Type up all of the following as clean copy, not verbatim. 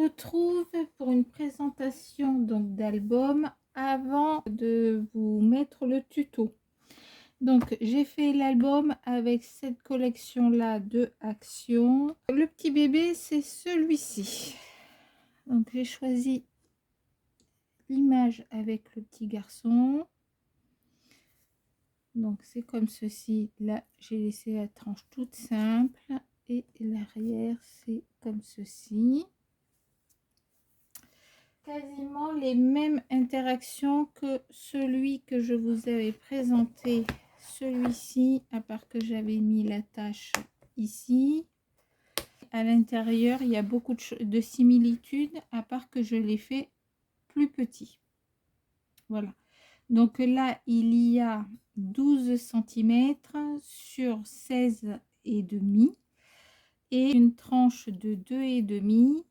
retrouve pour une présentation donc d'album avant de vous mettre le tuto. Donc j'ai fait l'album avec cette collection là de Action. Le petit bébé c'est celui-ci. Donc j'ai choisi l'image avec le petit garçon. Donc c'est comme ceci. Là j'ai laissé la tranche toute simple et l'arrière c'est comme ceci. Quasiment les mêmes interactions que celui que je vous avais présenté, celui-ci, à part que j'avais mis la tâche ici. À l'intérieur il y a beaucoup de similitudes, à part que je l'ai fait plus petit. Voilà, donc là il y a 12 cm sur 16 et demi et une tranche de 2 et demi.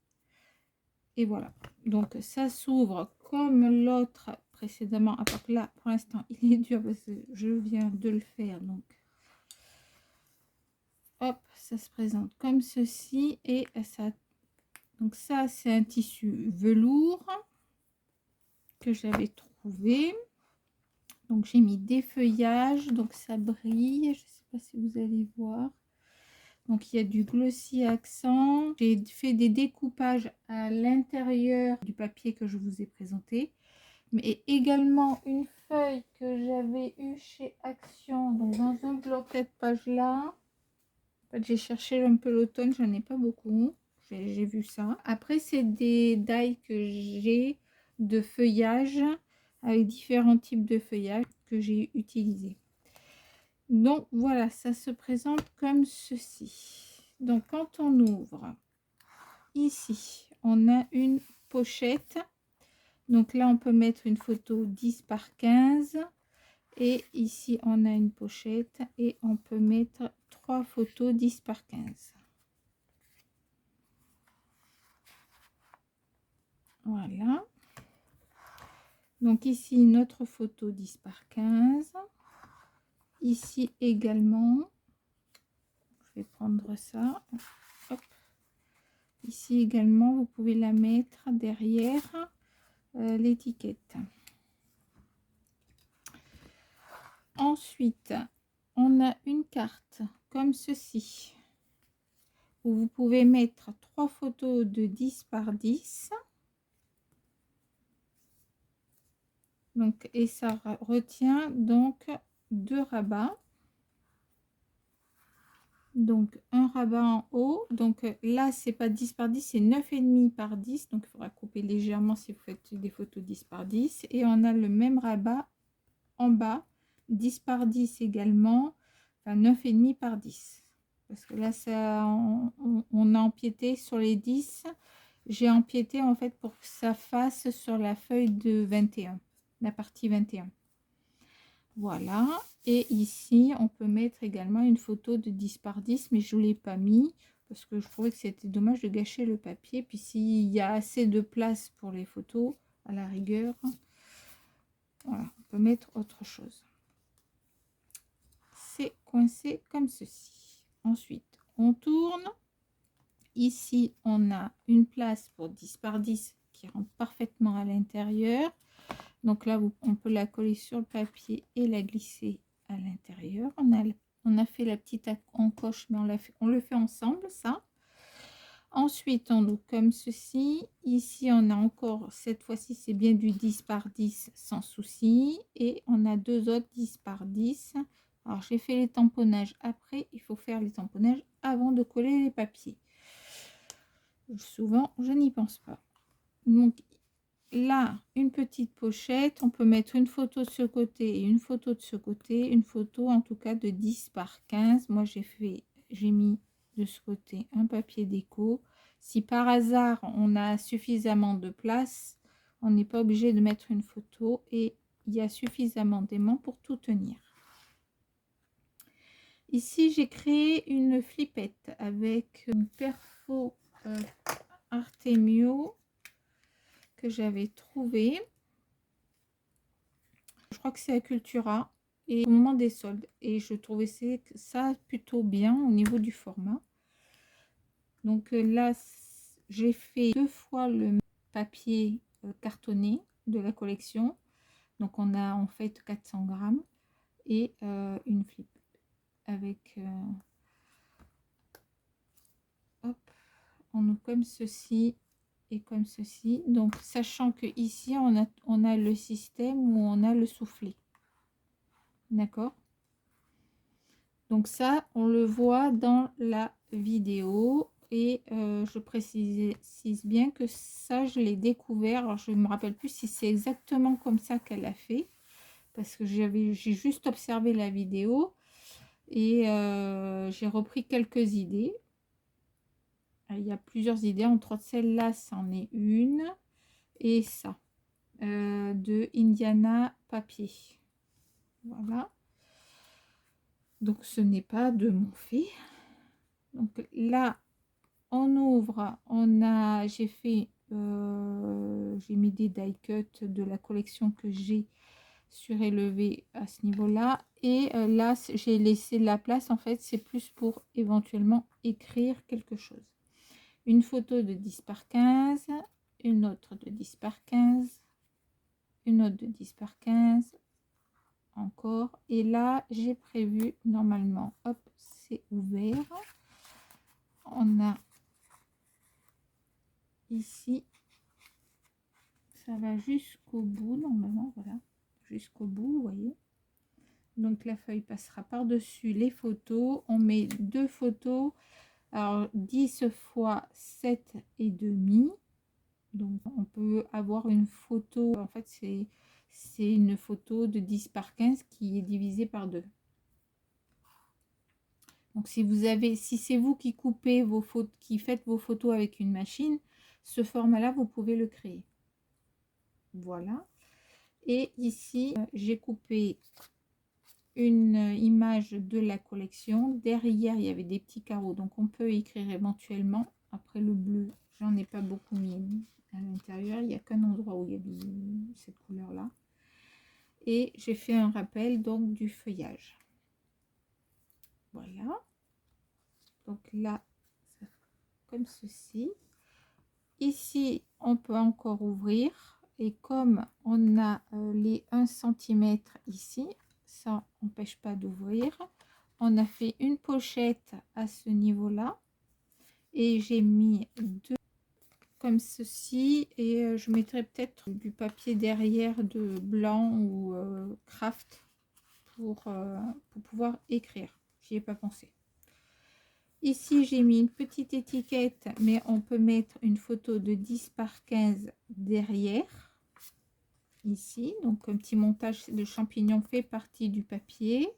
Et voilà, donc ça s'ouvre comme l'autre précédemment, à part que là pour l'instant il est dur parce que je viens de le faire. Donc hop, ça se présente comme ceci. Et ça, donc ça c'est un tissu velours que j'avais trouvé. Donc j'ai mis des feuillages, donc ça brille, je sais pas si vous allez voir. Donc il y a du glossy accent. J'ai fait des découpages à l'intérieur du papier que je vous ai présenté, mais également une feuille que j'avais eu chez Action, donc dans un bloc, cette page là. En fait, j'ai cherché un peu l'automne, j'en ai pas beaucoup, j'ai vu ça. Après c'est des die que j'ai de feuillage avec différents types de feuillage que j'ai utilisé. Donc voilà, ça se présente comme ceci. Donc quand on ouvre ici, on a une pochette. Donc là on peut mettre une photo 10 par 15 et ici on a une pochette et on peut mettre 3 photos 10 par 15. Voilà, donc ici notre photo 10 par 15, ici également. Je vais prendre ça. Hop. Ici également vous pouvez la mettre derrière l'étiquette. Ensuite on a une carte comme ceci où vous pouvez mettre 3 photos de 10 par 10. Donc et ça retient donc 2 rabats. Donc un rabat en haut, donc là c'est pas 10 par 10, c'est 9,5 par 10, donc il faudra couper légèrement si vous faites des photos 10 par 10. Et on a le même rabat en bas, 10 par 10 également, enfin 9,5 par 10, parce que là ça on a empiété sur les 10. J'ai empiété en fait pour que ça fasse sur la feuille de 21, la partie 21. Voilà, et ici on peut mettre également une photo de 10 par 10, mais je ne l'ai pas mis parce que je trouvais que c'était dommage de gâcher le papier. Puis s'il y a assez de place pour les photos, à la rigueur, voilà, on peut mettre autre chose. C'est coincé comme ceci. Ensuite on tourne. Ici on a une place pour 10 par 10 qui rentre parfaitement à l'intérieur. Donc là on peut la coller sur le papier et la glisser à l'intérieur. On a fait la petite encoche, mais on le fait ensemble ça. Ensuite on ouvre comme ceci. Ici on a encore, cette fois-ci c'est bien du 10 par 10 sans souci, et on a 2 autres 10 par 10. Alors j'ai fait les tamponnages après, il faut faire les tamponnages avant de coller les papiers. Souvent je n'y pense pas. Donc là une petite pochette, on peut mettre une photo de ce côté et une photo de ce côté, une photo en tout cas de 10 par 15. Moi j'ai mis de ce côté un papier déco. Si par hasard on a suffisamment de place, on n'est pas obligé de mettre une photo et il y a suffisamment d'aimants pour tout tenir. Ici j'ai créé une flippette avec une perfo Artemio que j'avais trouvé. Je crois que c'est à Cultura et au moment des soldes, et je trouvais ça plutôt bien au niveau du format. Donc là j'ai fait 2 fois le papier cartonné de la collection. Donc on a en fait 400 grammes et une flip avec hop, on a comme ceci et comme ceci. Donc sachant que ici on a le système où on a le soufflet, d'accord. Donc ça on le voit dans la vidéo et je précise bien que ça je l'ai découvert. Alors je me rappelle plus si c'est exactement comme ça qu'elle a fait, parce que j'ai juste observé la vidéo et j'ai repris quelques idées. Il y a plusieurs idées, entre autres celle-là, c'en est une, et ça, de Indiana Papier. Voilà. Donc ce n'est pas de mon fait. Donc là, on ouvre, j'ai fait, j'ai mis des die cut de la collection que j'ai surélevé à ce niveau-là. Et là, j'ai laissé la place, en fait, c'est plus pour éventuellement écrire quelque chose. Une photo de 10 par 15, une autre de 10 par 15, une autre de 10 par 15, encore. Et là, j'ai prévu, normalement, hop, c'est ouvert. On a ici, ça va jusqu'au bout, normalement, voilà, jusqu'au bout, vous voyez. Donc la feuille passera par-dessus les photos. On met 2 photos, alors 10 fois 7,5. Donc on peut avoir une photo, en fait c'est une photo de 10 par 15 qui est divisée par 2. Donc si c'est vous qui coupez vos photos, qui faites vos photos avec une machine, ce format là vous pouvez le créer. Voilà. Et ici j'ai coupé une image de la collection. Derrière il y avait des petits carreaux, donc on peut écrire éventuellement. Après le bleu, j'en ai pas beaucoup mis à l'intérieur, il n'y a qu'un endroit où il y a cette couleur là. Et j'ai fait un rappel donc du feuillage. Voilà. Donc là, comme ceci. Ici, on peut encore ouvrir. Et comme on a les 1 cm ici, ça n'empêche pas d'ouvrir. On a fait une pochette à ce niveau-là. Et j'ai mis 2 comme ceci. Et je mettrai peut-être du papier derrière de blanc ou craft pour pouvoir écrire. J'y ai pas pensé. Ici, j'ai mis une petite étiquette, mais on peut mettre une photo de 10 par 15 derrière. Ici, donc un petit montage de champignons fait partie du papier.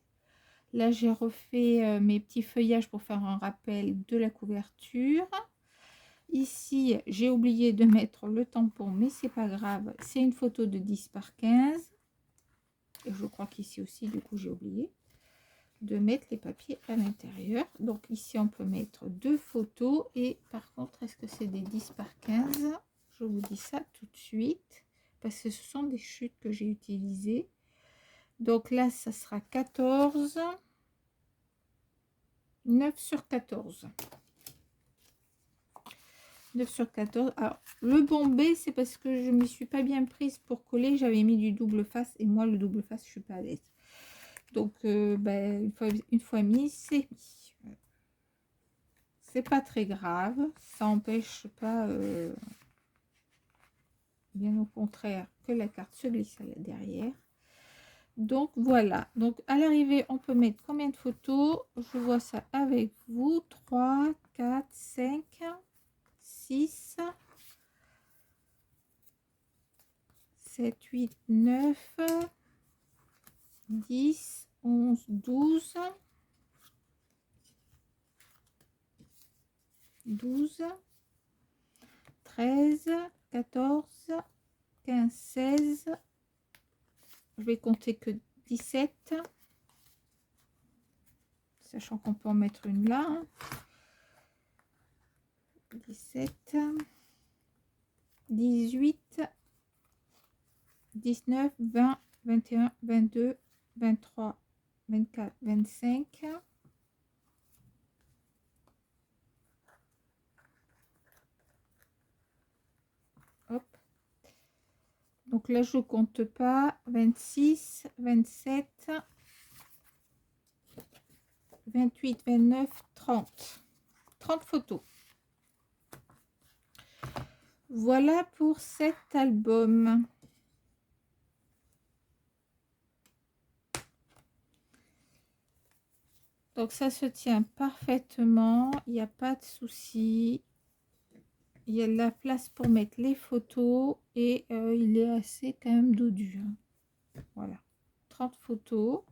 Là, j'ai refait mes petits feuillages pour faire un rappel de la couverture. Ici, j'ai oublié de mettre le tampon, mais c'est pas grave. C'est une photo de 10 par 15. Et je crois qu'ici aussi, du coup, j'ai oublié de mettre les papiers à l'intérieur. Donc ici on peut mettre 2 photos et par contre est-ce que c'est des 10 par 15? Je vous dis ça tout de suite parce que ce sont des chutes que j'ai utilisées. Donc là ça sera 14, 9 sur 14, 9 sur 14. Alors le bombé c'est parce que je ne m'y suis pas bien prise pour coller, j'avais mis du double face et moi le double face je suis pas à l'aise. Donc ben, une fois mis, c'est mis. C'est pas très grave, ça n'empêche pas, bien au contraire, que la carte se glisse à la derrière. Donc voilà, donc à l'arrivée, on peut mettre combien de photos? Je vois ça avec vous. 3, 4, 5, 6, 7, 8, 9, 10, 11, 12, 12, 13, 14, 15, 16. Je vais compter que 17. Sachant qu'on peut en mettre une là. 17, 18, 19, 20, 21, 22, 23, 24, 25. Donc là, je compte pas. 26, 27, 28, 29, 30. 30 photos. Voilà pour cet album. Donc ça se tient parfaitement, il n'y a pas de souci. Il y a de la place pour mettre les photos et il est assez quand même dodu. Voilà, 30 photos.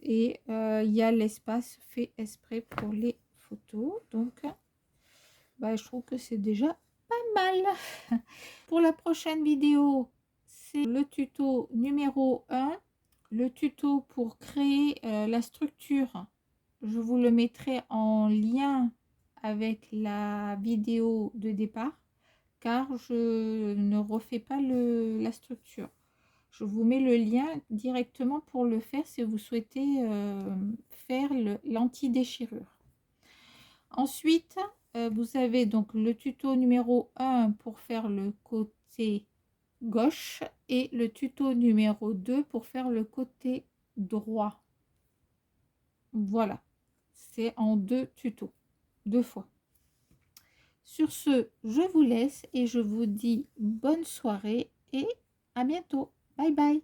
Et il y a l'espace fait exprès pour les photos. Donc, bah, je trouve que c'est déjà pas mal. Pour la prochaine vidéo, c'est le tuto numéro 1. Le tuto pour créer la structure. Je vous le mettrai en lien avec la vidéo de départ, car je ne refais pas la structure. Je vous mets le lien directement pour le faire si vous souhaitez faire l'anti-déchirure. Ensuite, vous avez donc le tuto numéro 1 pour faire le côté gauche et le tuto numéro 2 pour faire le côté droit. Voilà, c'est en 2 tutos, 2 fois. Sur ce, je vous laisse et je vous dis bonne soirée et à bientôt. Bye bye.